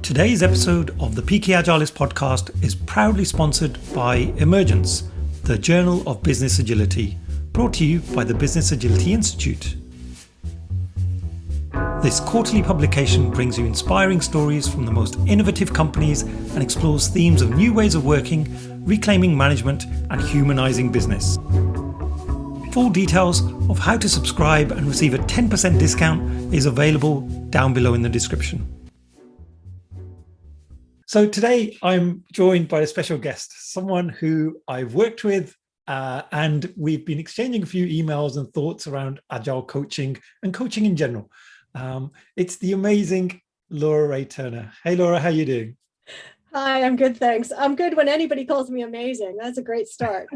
Today's episode of the Peaky Agilist podcast is proudly sponsored by Emergence, the Journal of Business Agility, brought to you by the Business Agility Institute. This quarterly publication brings you inspiring stories from the most innovative companies and explores themes of new ways of working, reclaiming management, and humanizing business. Full details of how to subscribe and receive a 10% discount is available down below in the description. So today I'm joined by a special guest, someone who I've worked with and we've been exchanging a few emails and thoughts around agile coaching and coaching in general. It's the amazing Laura Ray Turner. Hey Laura, how are you doing? Hi, I'm good, thanks. I'm good when anybody calls me amazing. That's a great start.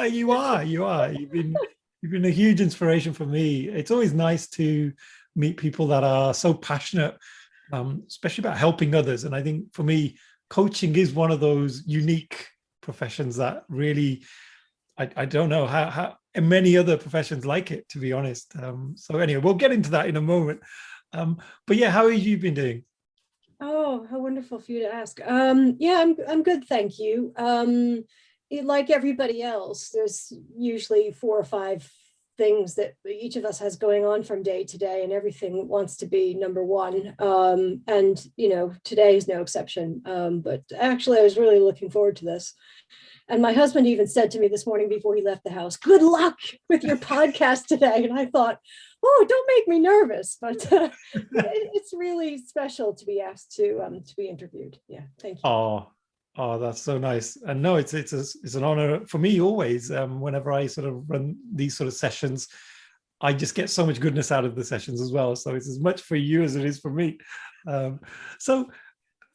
You are. You've been a huge inspiration for me. It's always nice to meet people that are so passionate, especially about helping others. And I think for me, coaching is one of those unique professions that really, I don't know how many other professions like it, to be honest. So anyway, we'll get into that in a moment. But yeah, how have you been doing? Oh, how wonderful for you to ask. Yeah, I'm good, thank you. Like everybody else, there's usually 4 or 5 things that each of us has going on from day to day, and everything wants to be number one. And today is no exception. But actually, I was really looking forward to this. And my husband even said to me this morning before he left the house, "Good luck with your podcast today." And I thought, oh, don't make me nervous, but it's really special to be asked to be interviewed. Yeah, thank you. Oh, that's so nice. And no, it's an honor for me always. Whenever I sort of run these sort of sessions, I just get so much goodness out of the sessions as well. So it's as much for you as it is for me. So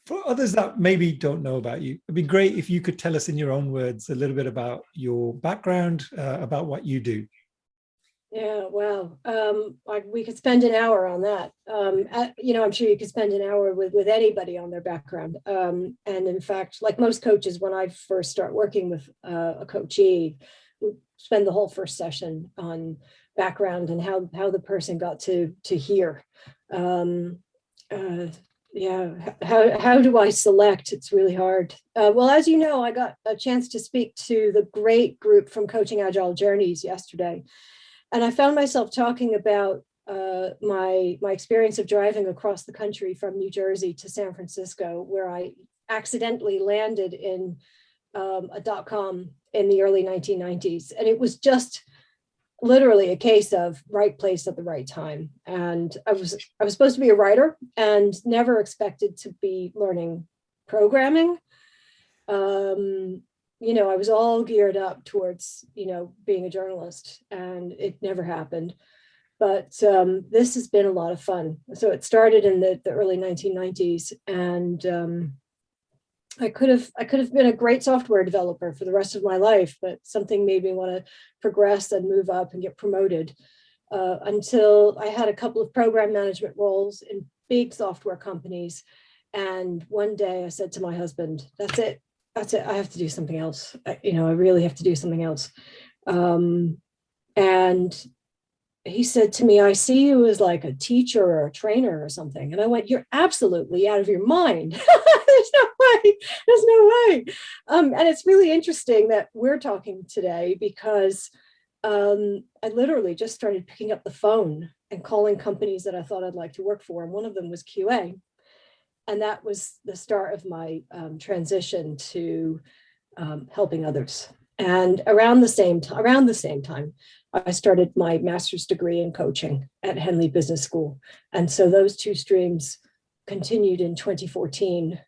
for others that maybe don't know about you, it'd be great if you could tell us in your own words a little bit about your background, about what you do. Yeah, well, we could spend an hour on that. I'm sure you could spend an hour with anybody on their background. And in fact, like most coaches, when I first start working with a coachee, we spend the whole first session on background and how the person got to here. How do I select? It's really hard. Well, as you know, I got a chance to speak to the great group from Coaching Agile Journeys yesterday. And I found myself talking about my experience of driving across the country from New Jersey to San Francisco, where I accidentally landed in a .com in the early 1990s. And it was just literally a case of right place at the right time. And I was supposed to be a writer and never expected to be learning programming. I was all geared up towards, being a journalist, and it never happened. But this has been a lot of fun. So it started in the early 1990s, and I could have been a great software developer for the rest of my life, but something made me want to progress and move up and get promoted until I had a couple of program management roles in big software companies. And one day I said to my husband, that's it. I have to do something else. I really have to do something else. And he said to me, "I see you as like a teacher or a trainer or something." And I went, "You're absolutely out of your mind." There's no way. And it's really interesting that we're talking today because I literally just started picking up the phone and calling companies that I thought I'd like to work for. And one of them was QA. And that was the start of my transition to helping others. And around the same time, I started my master's degree in coaching at Henley Business School. And so those two streams continued in 2014.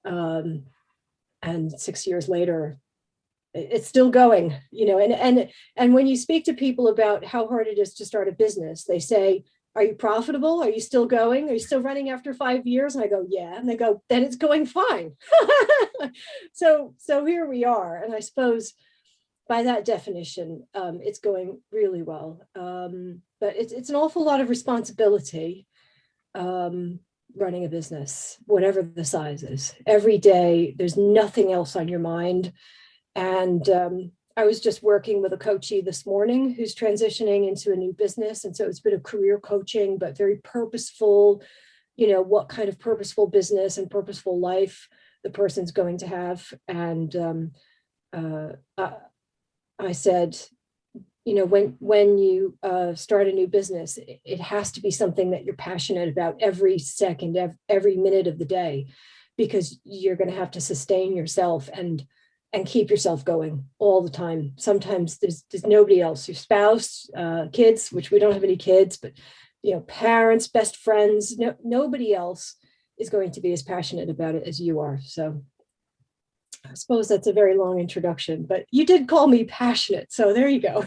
And 6 years later, it's still going, and when you speak to people about how hard it is to start a business, they say, "Are you profitable? Are you still going? Are you still running after 5 years?" And I go, "Yeah." And they go, "Then it's going fine." So here we are. And I suppose by that definition, it's going really well. But it's an awful lot of responsibility running a business, whatever the size is. Every day, there's nothing else on your mind. And I was just working with a coachee this morning who's transitioning into a new business. And so it's a bit of career coaching, but very purposeful, what kind of purposeful business and purposeful life the person's going to have. And I said, when you start a new business, it has to be something that you're passionate about every second, every minute of the day, because you're going to have to sustain yourself and keep yourself going all the time. Sometimes there's nobody else, your spouse, kids, which we don't have any kids, but parents, best friends, nobody else is going to be as passionate about it as you are. So I suppose that's a very long introduction, but you did call me passionate, so there you go.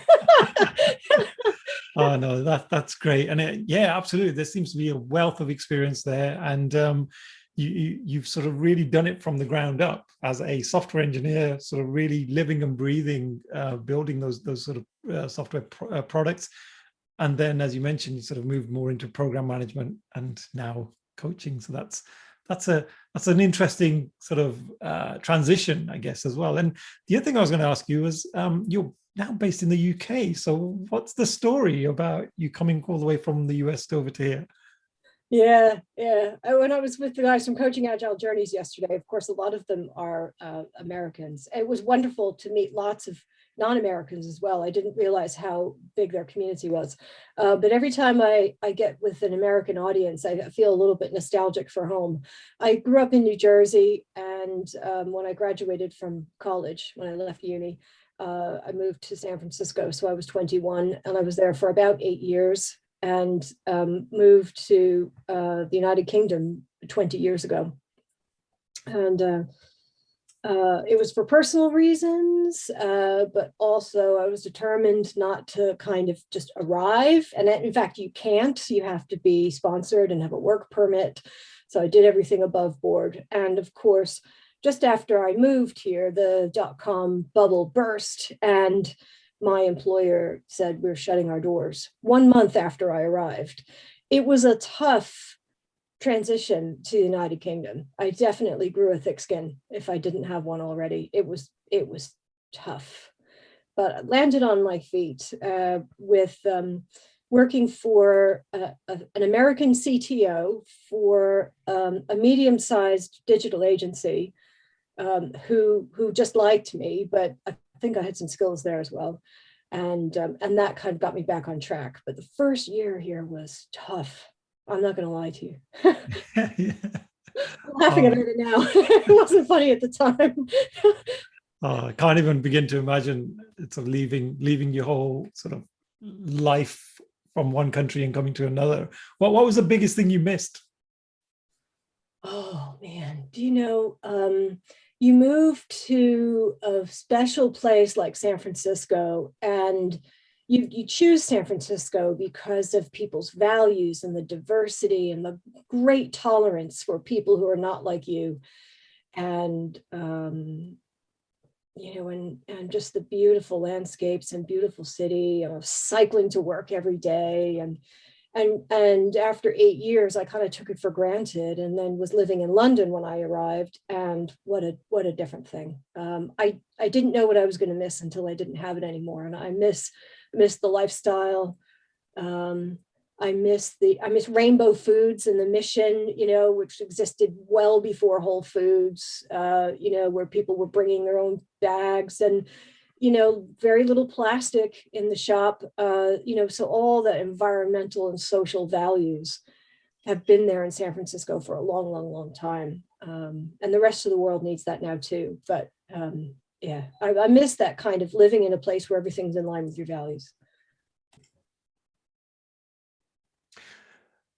Oh no, that's great, and yeah, absolutely. There seems to be a wealth of experience there, and you've sort of really done it from the ground up as a software engineer, sort of really living and breathing, building those sort of software products, and then, as you mentioned, you sort of moved more into program management and now coaching. So that's an interesting sort of transition, I guess, as well. And the other thing I was going to ask you was, you're now based in the UK. So what's the story about you coming all the way from the US over to here? Yeah. When I was with the guys from Coaching Agile Journeys yesterday, of course, a lot of them are Americans. It was wonderful to meet lots of non-Americans as well. I didn't realize how big their community was. But every time I get with an American audience, I feel a little bit nostalgic for home. I grew up in New Jersey, and when I graduated from college, when I left uni, I moved to San Francisco. So I was 21, and I was there for about 8 years, and moved to the United Kingdom 20 years ago. And it was for personal reasons, but also I was determined not to kind of just arrive. And in fact, you can't. You have to be sponsored and have a work permit. So I did everything above board. And of course, just after I moved here, the .com bubble burst, and my employer said, we're shutting our doors 1 month after I arrived. It was a tough transition to the United Kingdom. I definitely grew a thick skin if I didn't have one already. It was tough, but I landed on my feet with working for an American CTO for a medium-sized digital agency who just liked me, but I think I had some skills there as well. And that kind of got me back on track. But the first year here was tough. I'm not going to lie to you. Yeah. I'm laughing at it now. It wasn't funny at the time. I can't even begin to imagine sort of leaving your whole sort of life from one country and coming to another. What was the biggest thing you missed? Oh man, do you know, you move to a special place like San Francisco, and you choose San Francisco because of people's values and the diversity and the great tolerance for people who are not like you. And and just the beautiful landscapes and beautiful city. I was cycling to work every day, and after 8 years, I kind of took it for granted, and then was living in London when I arrived. And what a different thing. I didn't know what I was going to miss until I didn't have it anymore, and I miss the lifestyle. I miss Rainbow Foods and the mission, which existed well before Whole Foods, where people were bringing their own bags, and, very little plastic in the shop, so all the environmental and social values have been there in San Francisco for a long, long, long time. And the rest of the world needs that now too. But yeah, I miss that kind of living in a place where everything's in line with your values.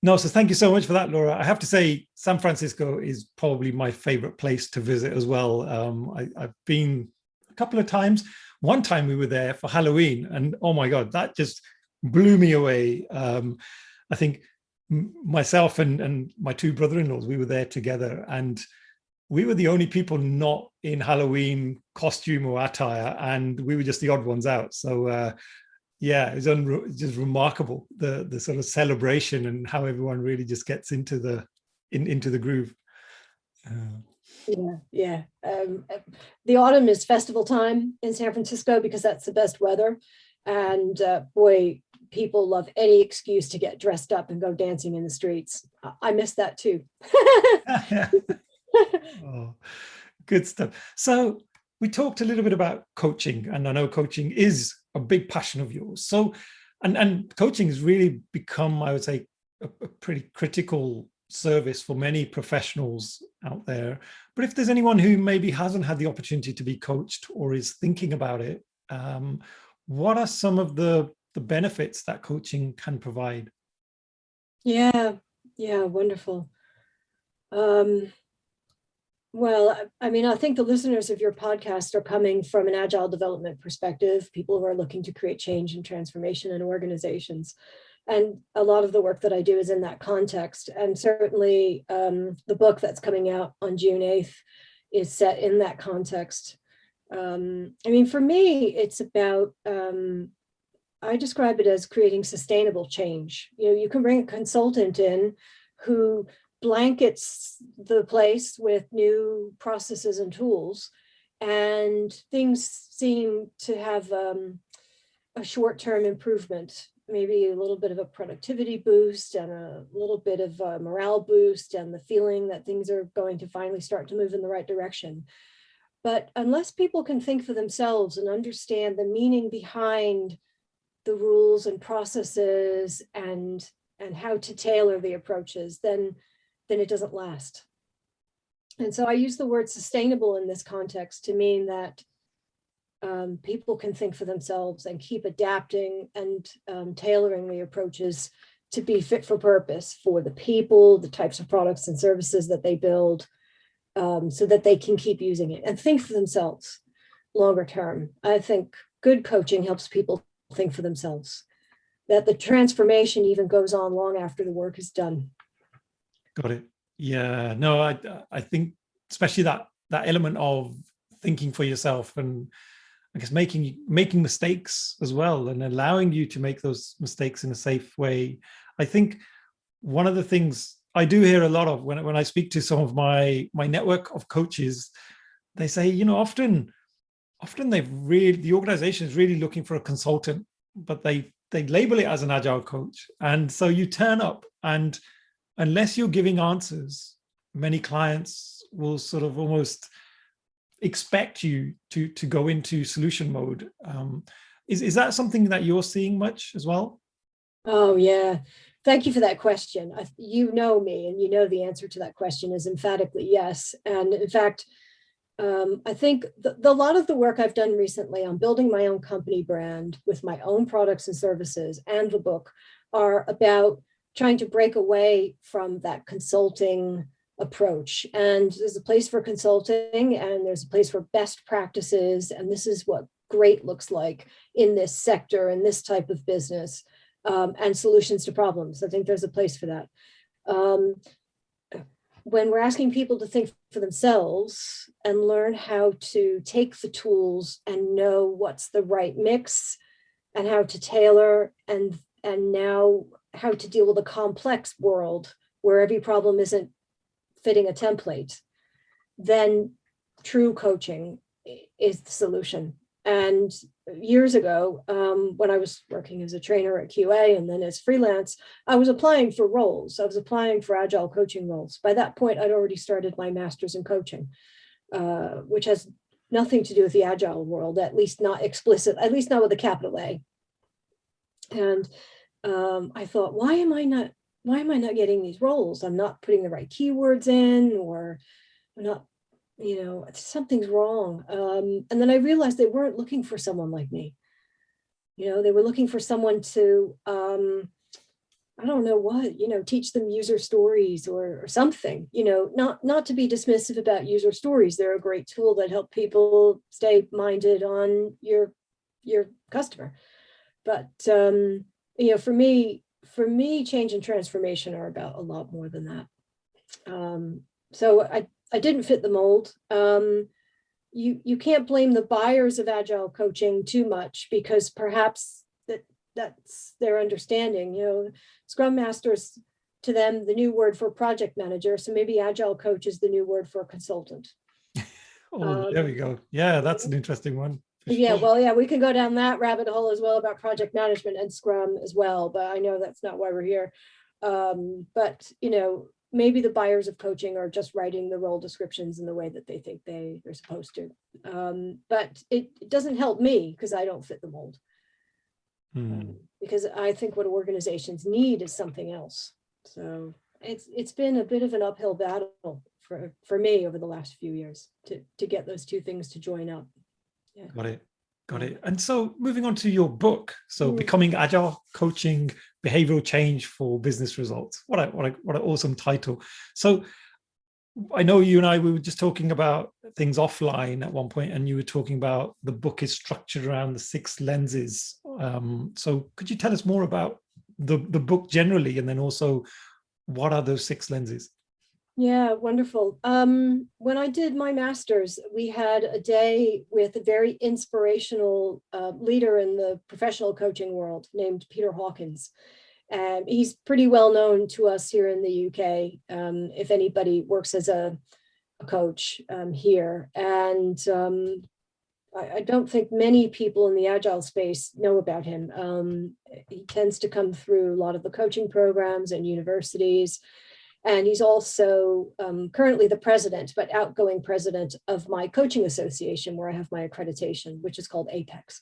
No, so thank you so much for that, Laura. I have to say, San Francisco is probably my favorite place to visit as well. I've been a couple of times. One time we were there for Halloween, and oh my God, that just blew me away. I think myself and my two brother-in-laws, we were there together, and we were the only people not in Halloween costume or attire, and we were just the odd ones out. So yeah, it was just remarkable, the sort of celebration and how everyone really just gets into the groove. The autumn is festival time in San Francisco because that's the best weather. And boy, people love any excuse to get dressed up and go dancing in the streets. I miss that too. Oh, good stuff. So we talked a little bit about coaching, and I know coaching is a big passion of yours. So, and coaching has really become, I would say, a pretty critical service for many professionals out there. But if there's anyone who maybe hasn't had the opportunity to be coached or is thinking about it, what are some of the benefits that coaching can provide? Yeah, wonderful. Well, I mean, I think the listeners of your podcast are coming from an agile development perspective, people who are looking to create change and transformation in organizations. And a lot of the work that I do is in that context. And certainly the book that's coming out on June 8th is set in that context. I mean, for me, it's about, I describe it as creating sustainable change. You know, you can bring a consultant in who blankets the place with new processes and tools, and things seem to have a short-term improvement, maybe a little bit of a productivity boost and a little bit of a morale boost and the feeling that things are going to finally start to move in the right direction. But unless people can think for themselves and understand the meaning behind the rules and processes and how to tailor the approaches, then it doesn't last. And so I use the word sustainable in this context to mean that people can think for themselves and keep adapting and tailoring the approaches to be fit for purpose for the people, the types of products and services that they build, so that they can keep using it and think for themselves longer term. I think good coaching helps people think for themselves, that the transformation even goes on long after the work is done. Got it. Yeah, no, I think especially that element of thinking for yourself, and I guess making mistakes as well, and allowing you to make those mistakes in a safe way. I think one of the things I do hear a lot of when I speak to some of my network of coaches, they say, you know, often the organization is really looking for a consultant, but they label it as an agile coach. And so you turn up, and unless you're giving answers, many clients will sort of almost expect you to go into solution mode. Is that something that you're seeing much as well? Oh, yeah. Thank you for that question. You know me, and you know the answer to that question is emphatically yes. And in fact, I think a lot of the work I've done recently on building my own company brand with my own products and services and the book are about trying to break away from that consulting approach. And there's a place for consulting, and there's a place for best practices. And this is what great looks like in this sector and this type of business, and solutions to problems. I think there's a place for that. When we're asking people to think for themselves and learn how to take the tools and know what's the right mix and how to tailor, and now how to deal with a complex world where every problem isn't fitting a template, then true coaching is the solution. And years ago, when I was working as a trainer at QA and then as freelance, I was applying for roles. I was applying for agile coaching roles. By that point, I'd already started my master's in coaching, which has nothing to do with the agile world, at least not explicit, at least not with a capital A. And I thought, why am I not getting these roles? I'm not putting the right keywords in, or I'm not, you know, something's wrong. And then I realized they weren't looking for someone like me. You know, they were looking for someone to, I don't know what, you know, teach them user stories or something, you know, not to be dismissive about user stories. They're a great tool that help people stay minded on your customer. But, you know, for me, change and transformation are about a lot more than that. So I didn't fit the mold. You can't blame the buyers of agile coaching too much, because perhaps that's their understanding. You know, Scrum Masters, to them, the new word for project manager. So maybe agile coach is the new word for consultant. Oh, there we go. Yeah, that's an interesting one. Yeah, well, yeah, we can go down that rabbit hole as well about project management and Scrum as well, but I know that's not why we're here. But maybe the buyers of coaching are just writing the role descriptions in the way that they think they're supposed to. But it doesn't help me because I don't fit the mold. Because I think what organizations need is something else. So it's been a bit of an uphill battle for me over the last few years to get those two things to join up. Yeah. Got it. And so moving on to your book, so Becoming Agile, Coaching Behavioral Change for Business Results. What an awesome title. So I know you and I, we were just talking about things offline at one point, and you were talking about the book is structured around the 6 lenses. So could you tell us more about the book generally, and then also what are those 6 lenses? Yeah, wonderful. When I did my master's, we had a day with a very inspirational leader in the professional coaching world named Peter Hawkins. And he's pretty well known to us here in the UK, if anybody works as a coach here. And I don't think many people in the Agile space know about him. He tends to come through a lot of the coaching programs and universities. And he's also currently the president, but outgoing president of my coaching association, where I have my accreditation, which is called APEX.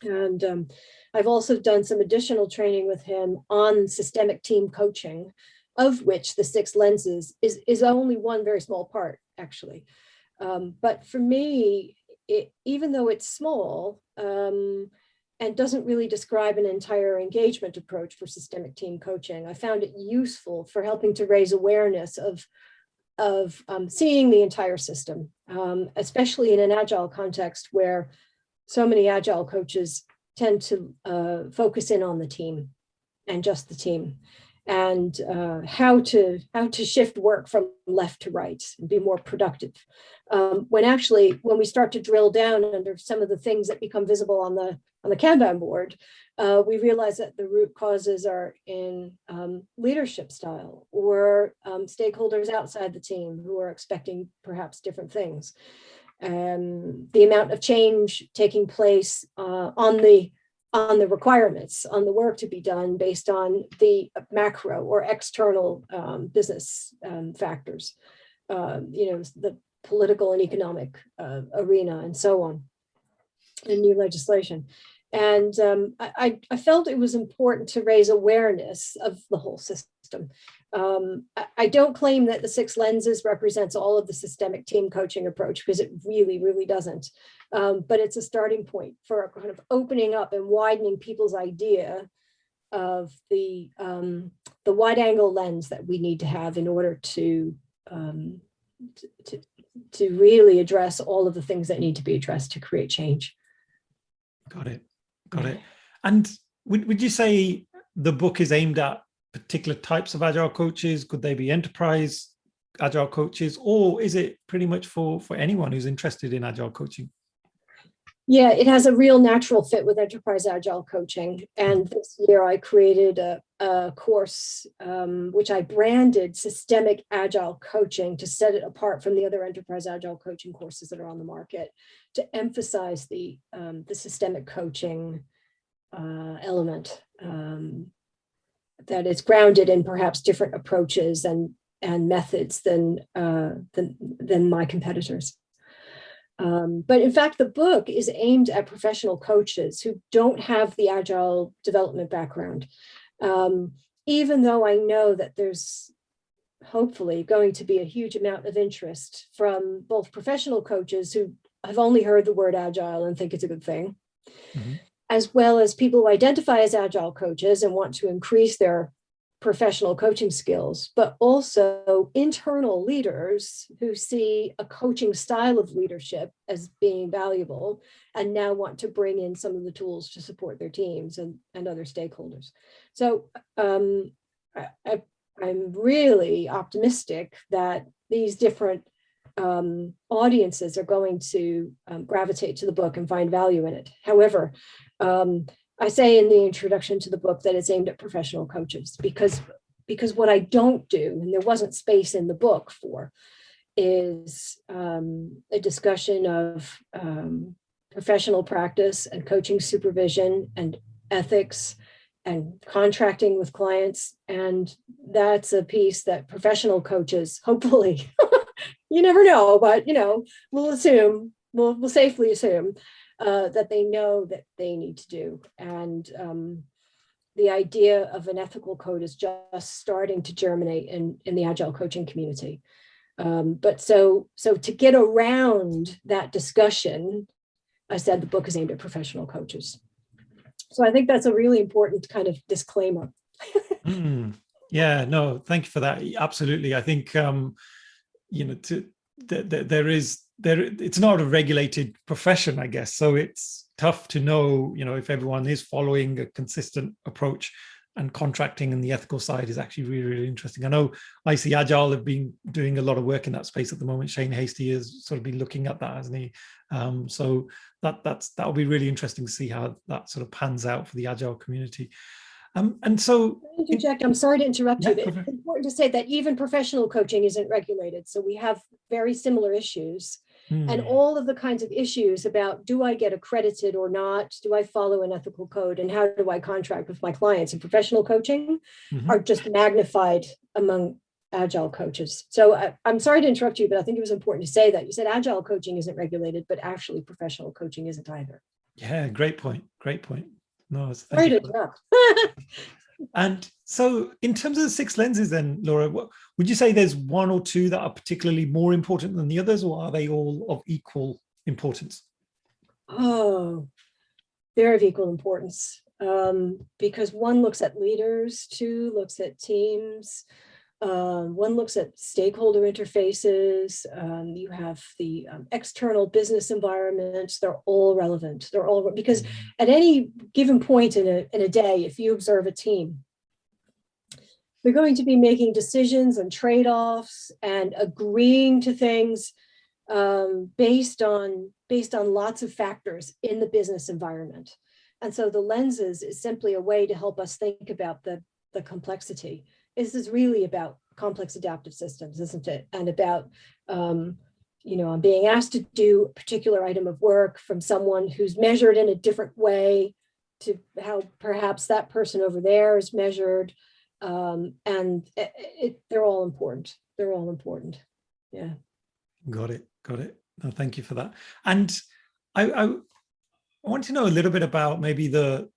And I've also done some additional training with him on systemic team coaching, of which the 6 lenses is only one very small part, actually. But for me, even though it's small, and doesn't really describe an entire engagement approach for systemic team coaching, I found it useful for helping to raise awareness of seeing the entire system, especially in an Agile context where so many Agile coaches tend to focus in on the team and just the team, and how to shift work from left to right and be more productive. When we start to drill down under some of the things that become visible on the Kanban board, we realize that the root causes are in leadership style or stakeholders outside the team who are expecting perhaps different things. The amount of change taking place on the requirements, on the work to be done based on the macro or external business factors, the political and economic arena and so on, and new legislation. And I felt it was important to raise awareness of the whole system. I don't claim that the 6 lenses represents all of the systemic team coaching approach, because it really, really doesn't. But it's a starting point for kind of opening up and widening people's idea of the wide angle lens that we need to have in order to really address all of the things that need to be addressed to create change. Got it. And would you say the book is aimed at particular types of Agile coaches? Could they be enterprise Agile coaches, or is it pretty much for anyone who's interested in Agile coaching? Yeah, it has a real natural fit with enterprise Agile coaching. And this year I created a course which I branded Systemic Agile Coaching to set it apart from the other enterprise Agile coaching courses that are on the market, to emphasize the systemic coaching element that is grounded in perhaps different approaches and methods than my competitors. But in fact, the book is aimed at professional coaches who don't have the Agile development background. Even though I know that there's hopefully going to be a huge amount of interest from both professional coaches who have only heard the word Agile and think it's a good thing, as well as people who identify as Agile coaches and want to increase their professional coaching skills, but also internal leaders who see a coaching style of leadership as being valuable and now want to bring in some of the tools to support their teams and other stakeholders. So I'm really optimistic that these different audiences are going to gravitate to the book and find value in it. However, I say in the introduction to the book that it's aimed at professional coaches because what I don't do, and there wasn't space in the book for, is a discussion of professional practice and coaching supervision and ethics and contracting with clients. And that's a piece that professional coaches, hopefully, you never know, but we'll safely assume that they know that they need to do. And the idea of an ethical code is just starting to germinate in the Agile coaching community. But so to get around that discussion, I said the book is aimed at professional coaches. So I think that's a really important kind of disclaimer. Yeah, no, thank you for that. Absolutely. I think, it's not a regulated profession, I guess. So it's tough to know, if everyone is following a consistent approach, and contracting and the ethical side is actually really, really interesting. I know IC Agile have been doing a lot of work in that space at the moment. Shane Hasty has sort of been looking at that, hasn't he? So that'll be really interesting to see how that sort of pans out for the Agile community. And so, interject, I'm sorry to interrupt you, but it's important to say that even professional coaching isn't regulated. So we have very similar issues. And all of the kinds of issues about, do I get accredited or not? Do I follow an ethical code? And how do I contract with my clients? And professional coaching are just magnified among Agile coaches. So I'm sorry to interrupt you, but I think it was important to say that. You said Agile coaching isn't regulated, but actually professional coaching isn't either. Yeah, great point. Great point. No, sorry to interrupt. And so in terms of the 6 lenses then, Laura, would you say there's one or two that are particularly more important than the others, or are they all of equal importance? Oh, they're of equal importance, because one looks at leaders, 2 looks at teams, 1 looks at stakeholder interfaces. You have the external business environments. They're all relevant. They're all, because at any given point in a day, if you observe a team, they're going to be making decisions and trade-offs and agreeing to things based on lots of factors in the business environment. And so the lenses is simply a way to help us think about the complexity. This is really about complex adaptive systems, isn't it? And about, I'm being asked to do a particular item of work from someone who's measured in a different way to how perhaps that person over there is measured. And they're all important. They're all important. Yeah. Got it. No, thank you for that. And I want to know a little bit about maybe the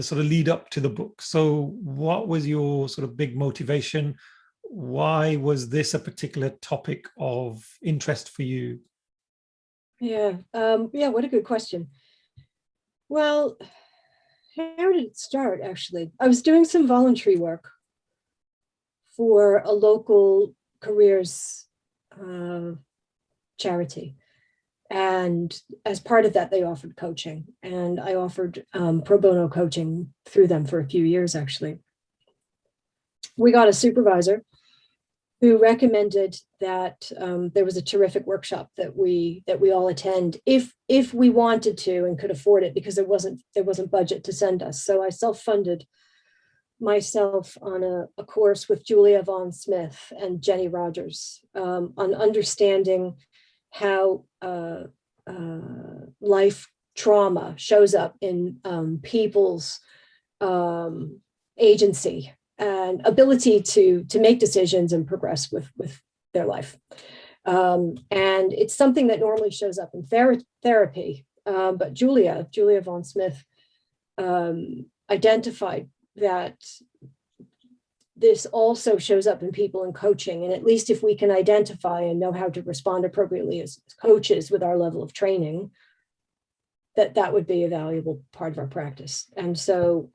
sort of lead up to the book. So what was your sort of big motivation? Why was this a particular topic of interest for you? Yeah, what a good question. Well, how did it start, actually? I was doing some voluntary work for a local careers charity. And as part of that, they offered coaching. And I offered pro bono coaching through them for a few years, actually. We got a supervisor who recommended that there was a terrific workshop that we all attend if we wanted to and could afford it, because there wasn't budget to send us. So I self-funded myself on a course with Julia Vaughan Smith and Jenny Rogers on understanding how life trauma shows up in people's agency and ability to make decisions and progress with their life. And it's something that normally shows up in therapy. But Julia Vaughan Smith identified that this also shows up in people in coaching. And at least if we can identify and know how to respond appropriately as coaches with our level of training, that would be a valuable part of our practice. And so,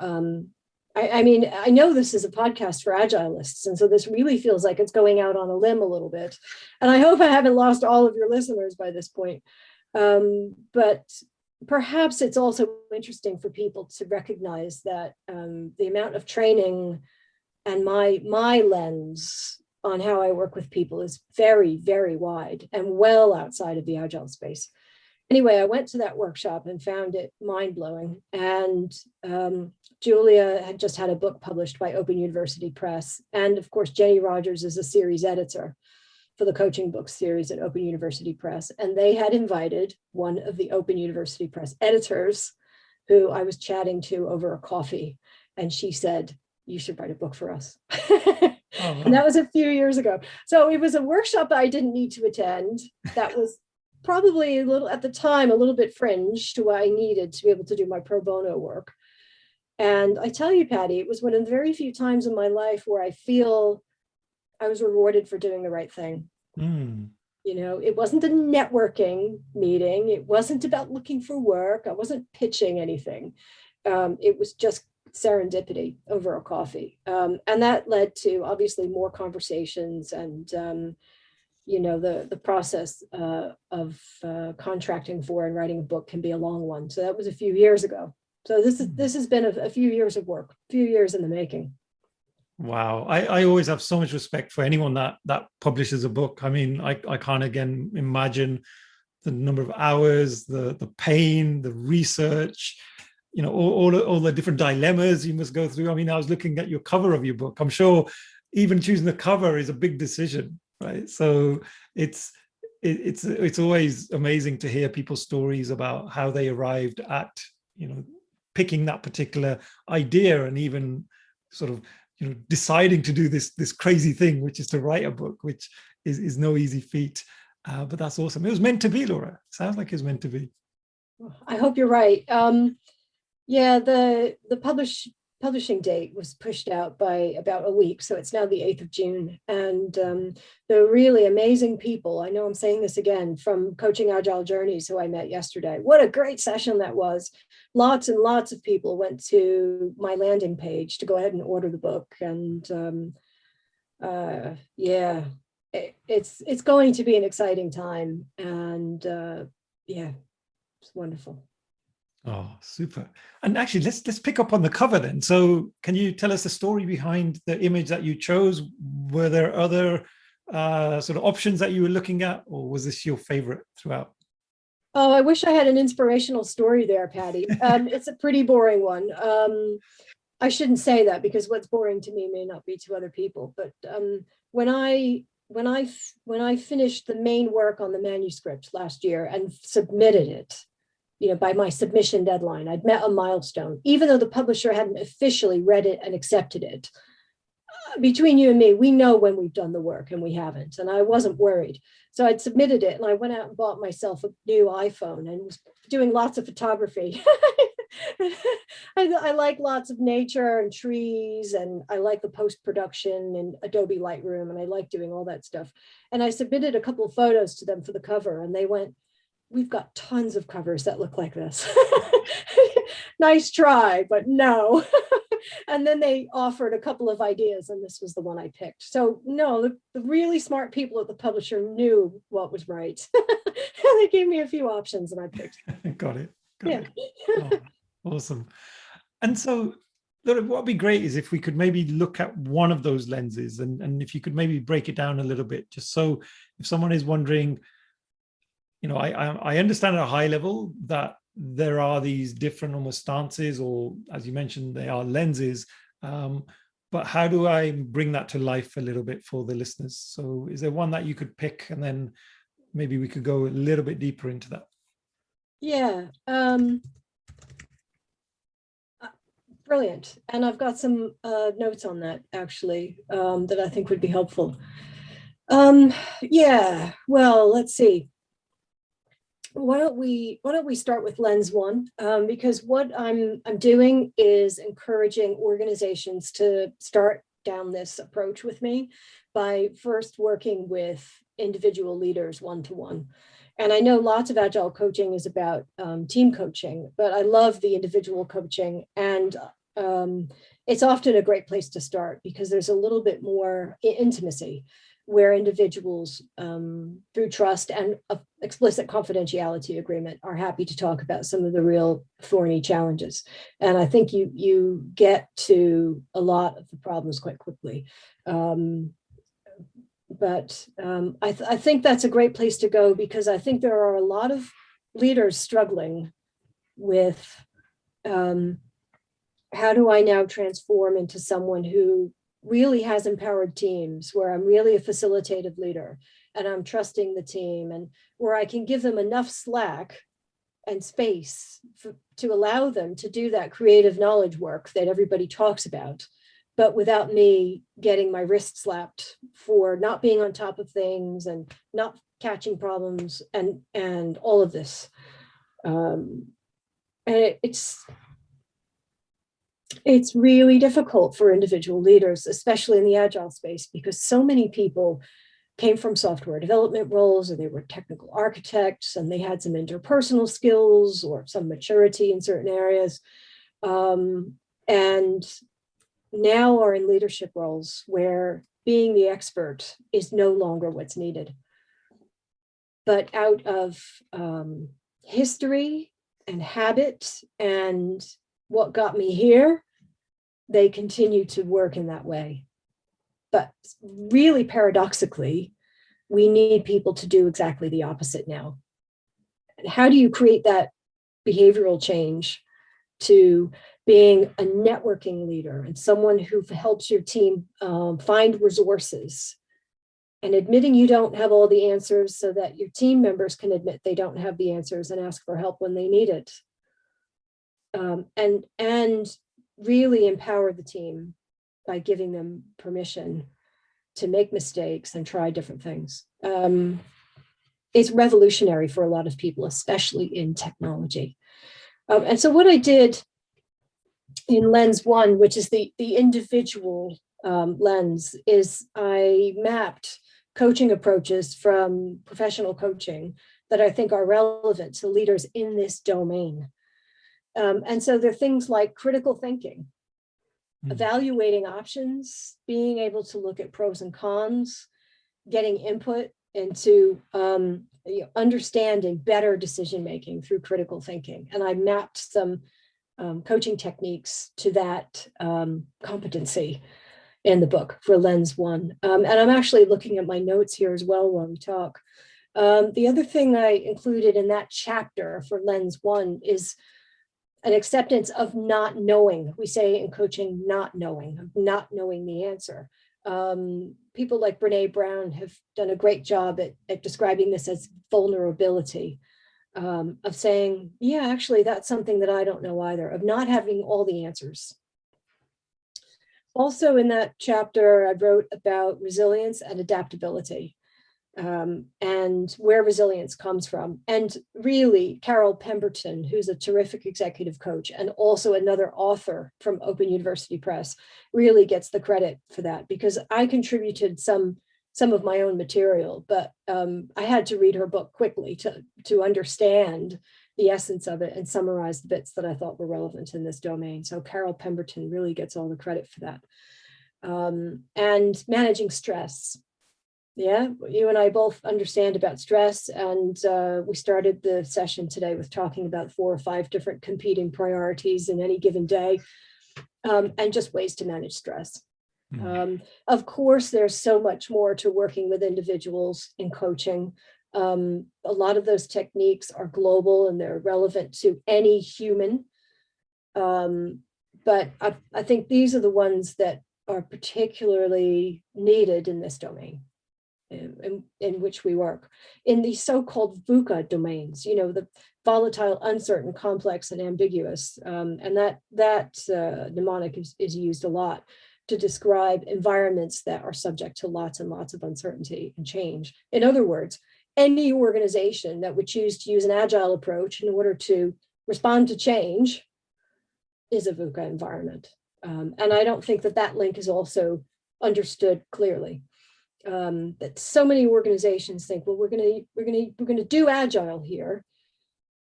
I know this is a podcast for Agilists, and so this really feels like it's going out on a limb a little bit. And I hope I haven't lost all of your listeners by this point. But perhaps it's also interesting for people to recognize that the amount of training and my lens on how I work with people is very, very wide and well outside of the Agile space. Anyway, I went to that workshop and found it mind-blowing. And Julia had just had a book published by Open University Press. And of course, Jenny Rogers is a series editor. for the coaching book series at Open University Press. And they had invited one of the Open University Press editors who I was chatting to over a coffee. And she said, you should write a book for us. Oh, wow. And that was a few years ago. So it was a workshop I didn't need to attend. That was probably a little, at the time, a little bit fringe to what I needed to be able to do my pro bono work. And I tell you, Patty, it was one of the very few times in my life where I feel I was rewarded for doing the right thing. Mm. You know, it wasn't a networking meeting. It wasn't about looking for work. I wasn't pitching anything. It was just serendipity over a coffee. And that led to obviously more conversations and, you know, the process of contracting for and writing a book can be a long one. So that was a few years ago. So this has been a few years of work, a few years in the making. Wow. I always have so much respect for anyone that publishes a book. I mean, I can't again imagine the number of hours, the pain, the research, you know, all the different dilemmas you must go through. I mean, I was looking at your cover of your book. I'm sure even choosing the cover is a big decision, right? So it's always amazing to hear people's stories about how they arrived at, you know, picking that particular idea and even sort of, you know, deciding to do this crazy thing, which is to write a book, which is no easy feat. But that's awesome. It was meant to be, Laura. Sounds like it was meant to be. I hope you're right. Yeah, the publishing date was pushed out by about a week, so it's now the 8th of June. And the really amazing people, I know I'm saying this again, from Coaching Agile Journeys, who I met yesterday. What a great session that was. Lots and lots of people went to my landing page to go ahead and order the book. And yeah, it's going to be an exciting time. And yeah, it's wonderful. Oh, super. And actually, let's pick up on the cover then. So can you tell us the story behind the image that you chose? Were there other sort of options that you were looking at, or was this your favorite throughout? Oh, I wish I had an inspirational story there, Patty. It's a pretty boring one. I shouldn't say that because what's boring to me may not be to other people. But when I finished the main work on the manuscript last year and submitted it, you know, by my submission deadline, I'd met a milestone, even though the publisher hadn't officially read it and accepted it. Between you and me, we know when we've done the work and we haven't, and I wasn't worried. So I'd submitted it and I went out and bought myself a new iPhone and was doing lots of photography. I like lots of nature and trees, and I like the post-production and Adobe Lightroom, and I like doing all that stuff. And I submitted a couple of photos to them for the cover, and they went, we've got tons of covers that look like this. Nice try, but no. And then they offered a couple of ideas, and this was the one I picked. So no, the really smart people at the publisher knew what was right. They gave me a few options and I picked. Got it. Yeah. Oh, awesome. And so what would be great is if we could maybe look at one of those lenses, and if you could maybe break it down a little bit, just so if someone is wondering, you know, I understand at a high level that there are these different almost stances, or as you mentioned, they are lenses. But how do I bring that to life a little bit for the listeners? So is there one that you could pick, and then maybe we could go a little bit deeper into that? Yeah. Brilliant. And I've got some notes on that actually that I think would be helpful. Yeah, well, let's see. Why don't we start with lens one? Because what I'm doing is encouraging organizations to start down this approach with me by first working with individual leaders one-to-one. And I know lots of agile coaching is about team coaching, but I love the individual coaching, and it's often a great place to start because there's a little bit more intimacy, where individuals, through trust and explicit confidentiality agreement, are happy to talk about some of the real thorny challenges. And I think you get to a lot of the problems quite quickly. But I think that's a great place to go, because I think there are a lot of leaders struggling with how do I now transform into someone who really has empowered teams where I'm really a facilitative leader and I'm trusting the team, and where I can give them enough slack and space to allow them to do that creative knowledge work that everybody talks about, but without me getting my wrist slapped for not being on top of things and not catching problems and all of this. And it's really difficult for individual leaders, especially in the agile space, because so many people came from software development roles, or they were technical architects, and they had some interpersonal skills or some maturity in certain areas, and now are in leadership roles where being the expert is no longer what's needed. But out of history and habit and what got me here, they continue to work in that way. But really paradoxically, we need people to do exactly the opposite now. How do you create that behavioral change to being a networking leader and someone who helps your team find resources, and admitting you don't have all the answers so that your team members can admit they don't have the answers and ask for help when they need it, and really empower the team by giving them permission to make mistakes and try different things. It's revolutionary for a lot of people, especially in technology. And so what I did in lens one, which is the individual lens, is I mapped coaching approaches from professional coaching that I think are relevant to leaders in this domain. And so there are things like critical thinking, evaluating options, being able to look at pros and cons, getting input into understanding better decision-making through critical thinking. And I mapped some coaching techniques to that competency in the book for lens one. And I'm actually looking at my notes here as well while we talk. The other thing I included in that chapter for lens one is an acceptance of not knowing. We say in coaching, not knowing the answer. People like Brene Brown have done a great job at describing this as vulnerability, of saying, yeah, actually, that's something that I don't know either, of not having all the answers. Also in that chapter, I wrote about resilience and adaptability, and where resilience comes from. And really, Carol Pemberton, who's a terrific executive coach and also another author from Open University Press, really gets the credit for that, because I contributed some of my own material, but I had to read her book quickly to understand the essence of it and summarize the bits that I thought were relevant in this domain. So Carol Pemberton really gets all the credit for that. And managing stress. Yeah, you and I both understand about stress, and we started the session today with talking about 4 or 5 different competing priorities in any given day, and just ways to manage stress. Of course, there's so much more to working with individuals in coaching. A lot of those techniques are global and they're relevant to any human. But I think these are the ones that are particularly needed in this domain in which we work. In the so-called VUCA domains, the volatile, uncertain, complex, and ambiguous. And that mnemonic is used a lot to describe environments that are subject to lots and lots of uncertainty and change. In other words, any organization that would choose to use an agile approach in order to respond to change is a VUCA environment. And I don't think that link is also understood clearly. That so many organizations think, well, we're going to do agile here,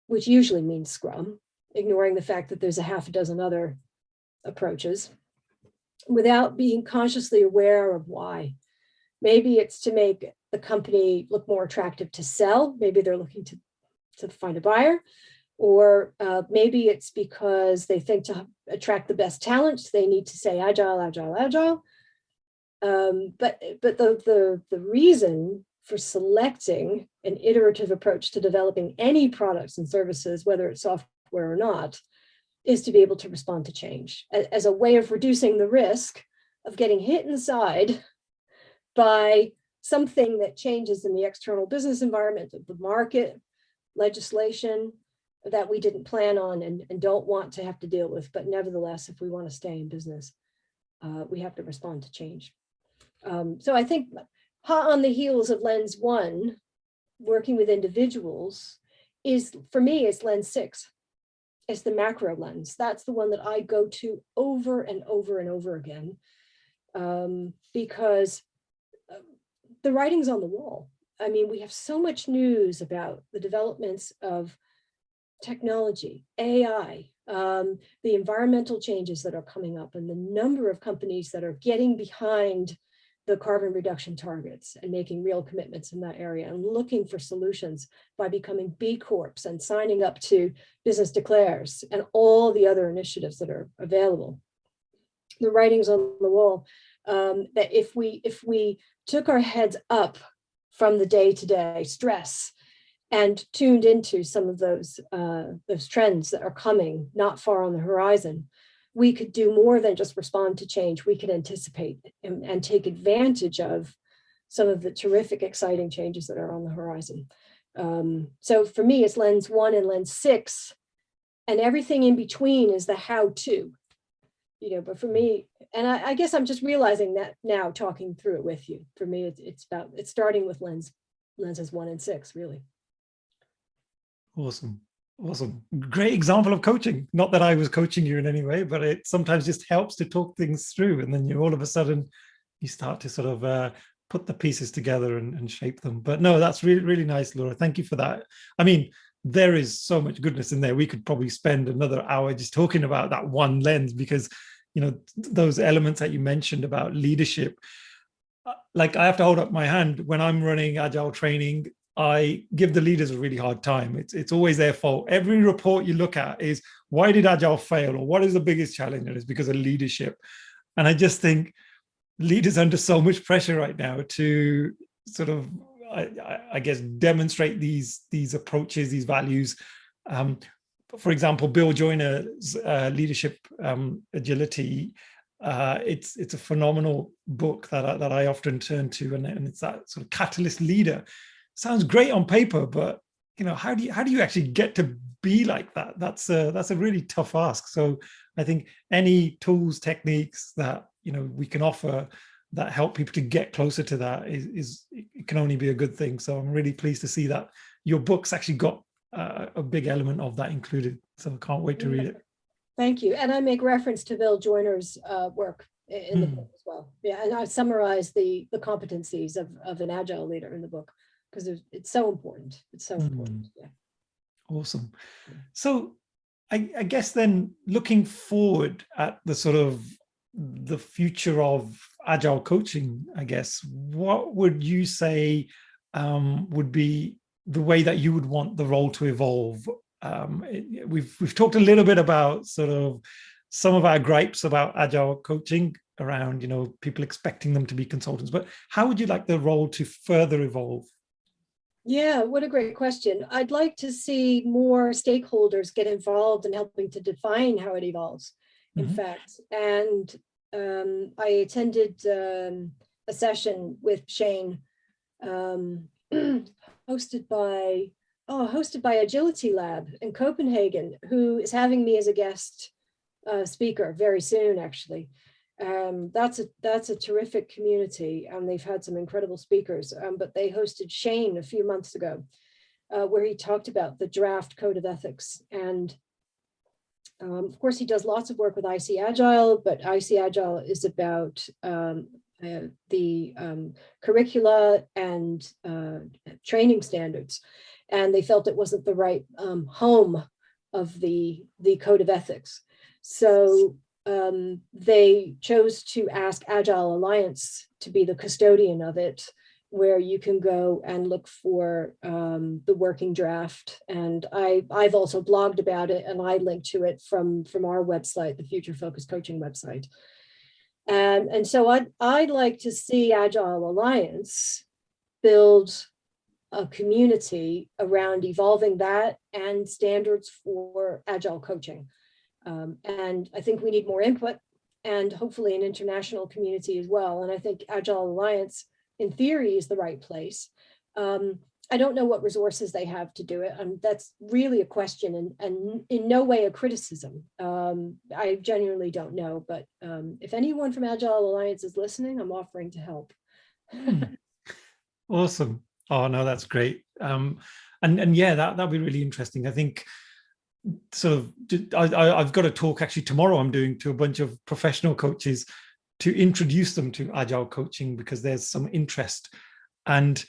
which usually means Scrum, ignoring the fact that there's a half a dozen other approaches, without being consciously aware of why. Maybe it's to make the company look more attractive to sell. Maybe they're looking to find a buyer, or maybe it's because they think to attract the best talent, they need to say agile, agile, agile. But the reason for selecting an iterative approach to developing any products and services, whether it's software or not, is to be able to respond to change as a way of reducing the risk of getting hit inside by something that changes in the external business environment, the market, legislation that we didn't plan on and don't want to have to deal with. But nevertheless, if we want to stay in business, we have to respond to change. So I think hot on the heels of lens 1, working with individuals, is, for me, is lens 6. It's the macro lens. That's the one that I go to over and over and over again, because the writing's on the wall. I mean, we have so much news about the developments of technology, AI, the environmental changes that are coming up, and the number of companies that are getting behind the carbon reduction targets and making real commitments in that area and looking for solutions by becoming B Corps and signing up to business declares and all the other initiatives that are available. The writing's on the wall, that if we took our heads up from the day-to-day stress and tuned into some of those trends that are coming not far on the horizon, we could do more than just respond to change. We could anticipate and take advantage of some of the terrific, exciting changes that are on the horizon. So for me, it's lens 1 and lens 6, and everything in between is the how-to. But for me, and I guess I'm just realizing that now, talking through it with you. For me, it's starting with lenses 1 and 6, really. Awesome. Great example of coaching. Not that I was coaching you in any way, but it sometimes just helps to talk things through, and then you all of a sudden you start to sort of put the pieces together and shape them. But no, that's really, really nice, Laura. Thank you for that. I mean, there is so much goodness in there. We could probably spend another hour just talking about that one lens, because those elements that you mentioned about leadership, like I have to hold up my hand when I'm running agile training. I give the leaders a really hard time. It's always their fault. Every report you look at is, why did agile fail, or what is the biggest challenge? And it's because of leadership. And I just think leaders under so much pressure right now to sort of, I guess, demonstrate these approaches, these values. For example, Bill Joyner's Leadership Agility. It's a phenomenal book that I often turn to, and it's that sort of catalyst leader. Sounds great on paper, but how do you actually get to be like that? That's a really tough ask. So I think any tools, techniques that we can offer that help people to get closer to that is it can only be a good thing. So I'm really pleased to see that your book's actually got a big element of that included. So I can't wait to read it. Thank you. And I make reference to Bill Joyner's work in the book as well. Yeah, and I summarize the competencies of an agile leader in the book, because it's so important. It's so important. Yeah. Awesome. So I guess then, looking forward at the sort of the future of agile coaching, I guess, what would you say would be the way that you would want the role to evolve? We've talked a little bit about sort of some of our gripes about agile coaching around, people expecting them to be consultants, but how would you like the role to further evolve? Yeah, what a great question. I'd like to see more stakeholders get involved in helping to define how it evolves, in fact. And I attended a session with Shane, hosted by Agility Lab in Copenhagen, who is having me as a guest speaker very soon, actually. That's a terrific community, and they've had some incredible speakers, but they hosted Shane a few months ago, where he talked about the draft code of ethics. And of course, he does lots of work with IC Agile, but IC Agile is about the curricula and training standards. And they felt it wasn't the right home of the code of ethics. So they chose to ask Agile Alliance to be the custodian of it, where you can go and look for the working draft. And I've also blogged about it, and I linked to it from our website, the Future Focused Coaching website. And so I'd like to see Agile Alliance build a community around evolving that and standards for Agile coaching. And I think we need more input. and hopefully an international community as well. And I think Agile Alliance, in theory, is the right place. I don't know what resources they have to do it. That's really a question, and in no way a criticism. I genuinely don't know, but if anyone from Agile Alliance is listening, I'm offering to help. Awesome. Oh no, that's great. And yeah, that'd be really interesting. I think sort of I've got a talk actually tomorrow I'm doing to a bunch of professional coaches to introduce them to Agile coaching, because there's some interest. And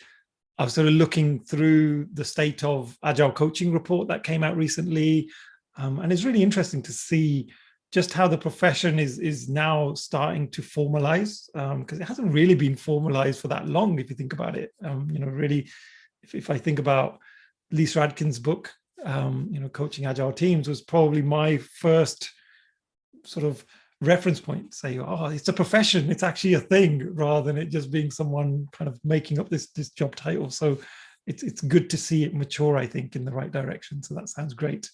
I was sort of looking through the state of Agile coaching report that came out recently. And it's really interesting to see just how the profession is now starting to formalize, because it hasn't really been formalized for that long, if you think about it. Really, if I think about Lisa Adkins' book, Coaching Agile Teams was probably my first sort of reference point, say, oh, it's a profession, it's actually a thing, rather than it just being someone kind of making up this job title. So it's good to see it mature, I think, in the right direction. So that sounds great.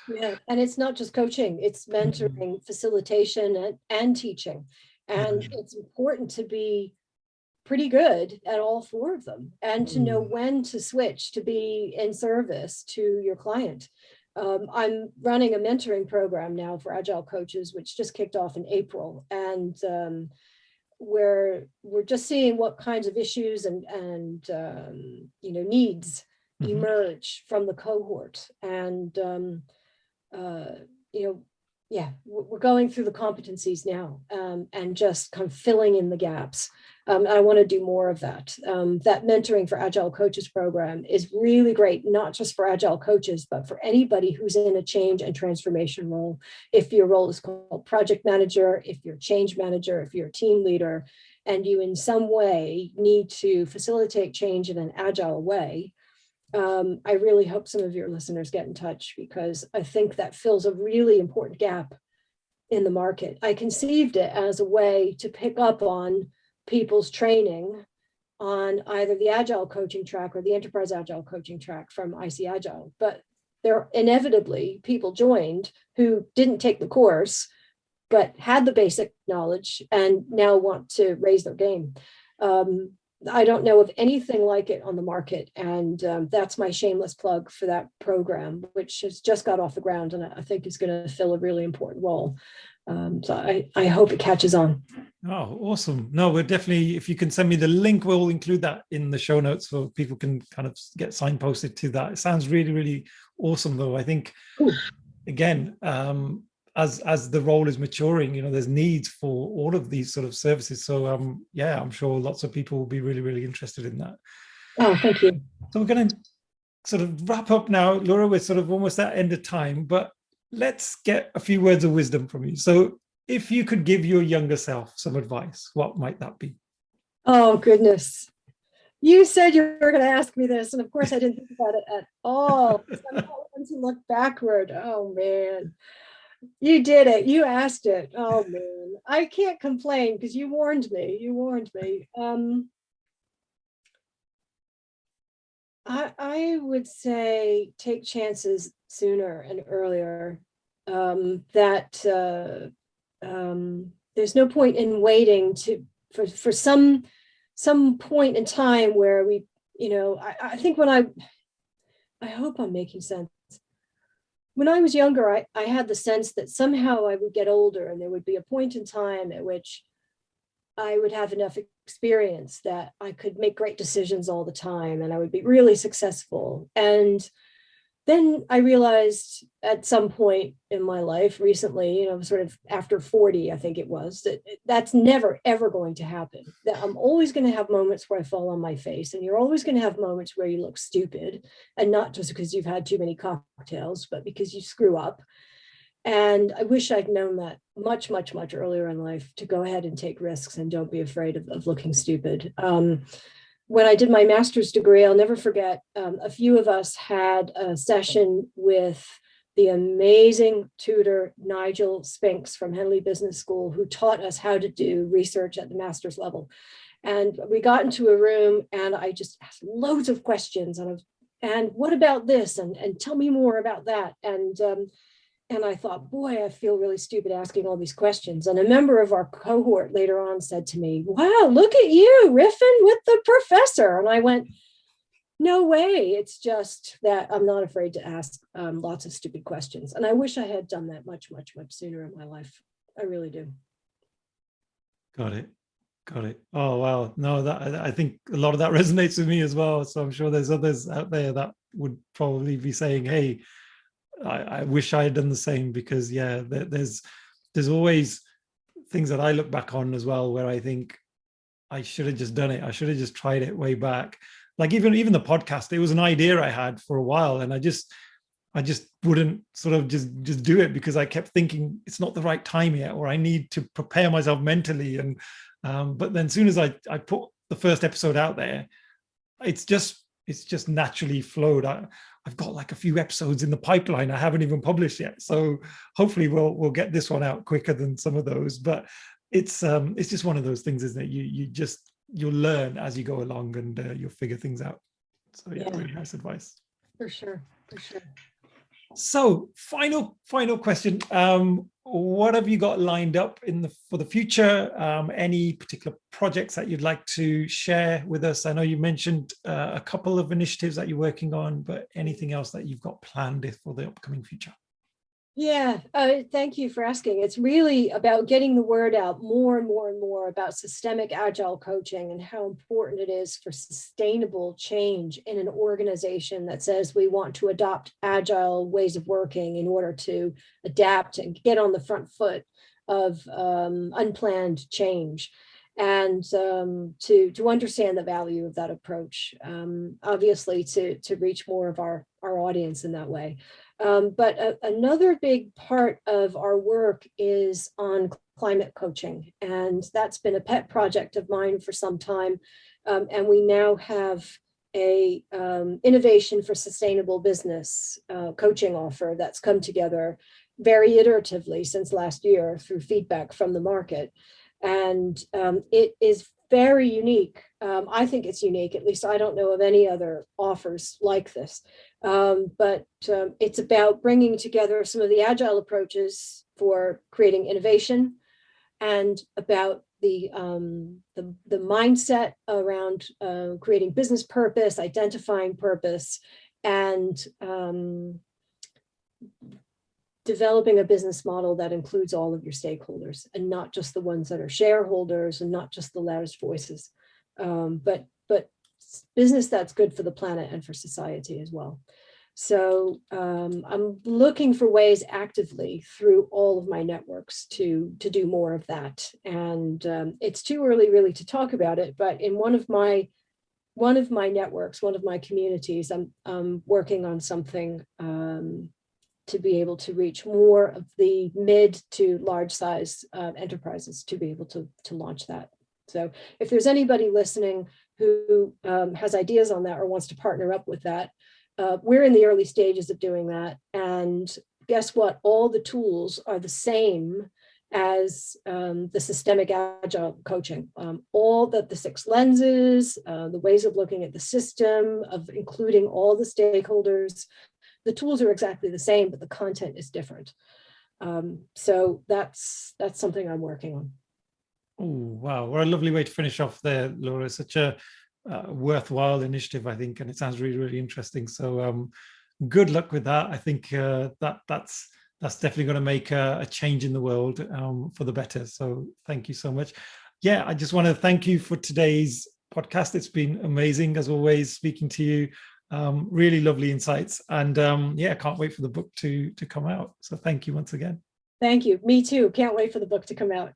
Yeah, and it's not just coaching, it's mentoring, facilitation, and teaching. And it's important to be pretty good at all four of them, and to know when to switch to be in service to your client. I'm running a mentoring program now for Agile coaches, which just kicked off in April. And we're just seeing what kinds of issues and needs emerge from the cohort. And we're going through the competencies now, and just kind of filling in the gaps. I want to do more of that. That mentoring for Agile coaches program is really great, not just for Agile coaches, but for anybody who's in a change and transformation role. If your role is called project manager, if you're change manager, if you're a team leader, and you in some way need to facilitate change in an Agile way, I really hope some of your listeners get in touch, because I think that fills a really important gap in the market. I conceived it as a way to pick up on people's training on either the Agile coaching track or the Enterprise Agile coaching track from IC Agile. But there inevitably people joined who didn't take the course, but had the basic knowledge and now want to raise their game. I don't know of anything like it on the market. And that's my shameless plug for that program, which has just got off the ground and I think is going to fill a really important role. So I hope it catches on. Oh, awesome. No, we're definitely, if you can send me the link, we'll include that in the show notes so people can kind of get signposted to that. It sounds really, really awesome, though. I think, again, as the role is maturing, there's needs for all of these sort of services. So I'm sure lots of people will be really, really interested in that. Oh, thank you. So we're going to sort of wrap up now. Laura, we're sort of almost at end of time, but let's get a few words of wisdom from you. So if you could give your younger self some advice, what might that be? Oh, goodness. You said you were going to ask me this, and of course I didn't think about it at all. I'm not one to look backward. Oh, man. You did it. You asked it. Oh, man. I can't complain because you warned me. I would say take chances sooner and earlier. There's no point in waiting for some point in time where we, I think I hope I'm making sense. When I was younger, I had the sense that somehow I would get older and there would be a point in time at which I would have enough experience that I could make great decisions all the time and I would be really successful. And then I realized at some point in my life recently, sort of after 40, I think it was, that's never, ever going to happen. That I'm always going to have moments where I fall on my face, and you're always going to have moments where you look stupid, and not just because you've had too many cocktails, but because you screw up. And I wish I'd known that much, much, much earlier in life, to go ahead and take risks and don't be afraid of looking stupid. When I did my master's degree, I'll never forget, a few of us had a session with the amazing tutor, Nigel Spinks from Henley Business School, who taught us how to do research at the master's level. And we got into a room and I just asked loads of questions and what about this? And tell me more about that. And And I thought, boy, I feel really stupid asking all these questions. And a member of our cohort later on said to me, wow, look at you riffing with the professor. And I went, no way. It's just that I'm not afraid to ask lots of stupid questions. And I wish I had done that much, much, much sooner in my life. I really do. Got it. Got it. Oh, wow. No, that I think a lot of that resonates with me as well. So I'm sure there's others out there that would probably be saying, hey, I wish I had done the same, because yeah, there's always things that I look back on as well where I think I should have just done it. I should have just tried it way back. Like even the podcast, it was an idea I had for a while, and I just wouldn't sort of just do it because I kept thinking it's not the right time yet, or I need to prepare myself mentally. And but then as soon as I put the first episode out there, it's just naturally flowed. I've got like a few episodes in the pipeline I haven't even published yet, so hopefully we'll get this one out quicker than some of those. But it's just one of those things, isn't it? You'll learn as you go along, and you'll figure things out. So yeah, really nice advice. For sure. So final question. What have you got lined up for the future? Any particular projects that you'd like to share with us? I know you mentioned a couple of initiatives that you're working on, but anything else that you've got planned for the upcoming future? Yeah, thank you for asking. It's really about getting the word out more and more and more about systemic agile coaching and how important it is for sustainable change in an organization that says we want to adopt agile ways of working in order to adapt and get on the front foot of unplanned change. And to understand the value of that approach, obviously to reach more of our audience in that way. But another big part of our work is on climate coaching, and that's been a pet project of mine for some time. And we now have a innovation for sustainable business coaching offer that's come together very iteratively since last year through feedback from the market. And it is very unique. I think it's unique, at least I don't know of any other offers like this. But it's about bringing together some of the agile approaches for creating innovation, and about the mindset around creating business purpose, identifying purpose, and developing a business model that includes all of your stakeholders, and not just the ones that are shareholders, and not just the loudest voices, but business that's good for the planet and for society as well. So I'm looking for ways actively through all of my networks to do more of that. And it's too early really to talk about it, but in one of my networks, one of my communities, I'm working on something to be able to reach more of the mid to large size enterprises, to be able to launch that. So if there's anybody listening who has ideas on that or wants to partner up with that, we're in the early stages of doing that. And guess what? All the tools are the same as the systemic agile coaching. All the 6 lenses, the ways of looking at the system, of including all the stakeholders. The tools are exactly the same, but the content is different. So that's something I'm working on. Oh, wow. What a lovely way to finish off there, Laura. Such a worthwhile initiative, I think, and it sounds really, really interesting. So good luck with that. I think that's definitely going to make a change in the world for the better. So thank you so much. Yeah, I just want to thank you for today's podcast. It's been amazing, as always, speaking to you. Really lovely insights, and yeah, I can't wait for the book to come out. So thank you once again. Thank you. Me too. Can't wait for the book to come out.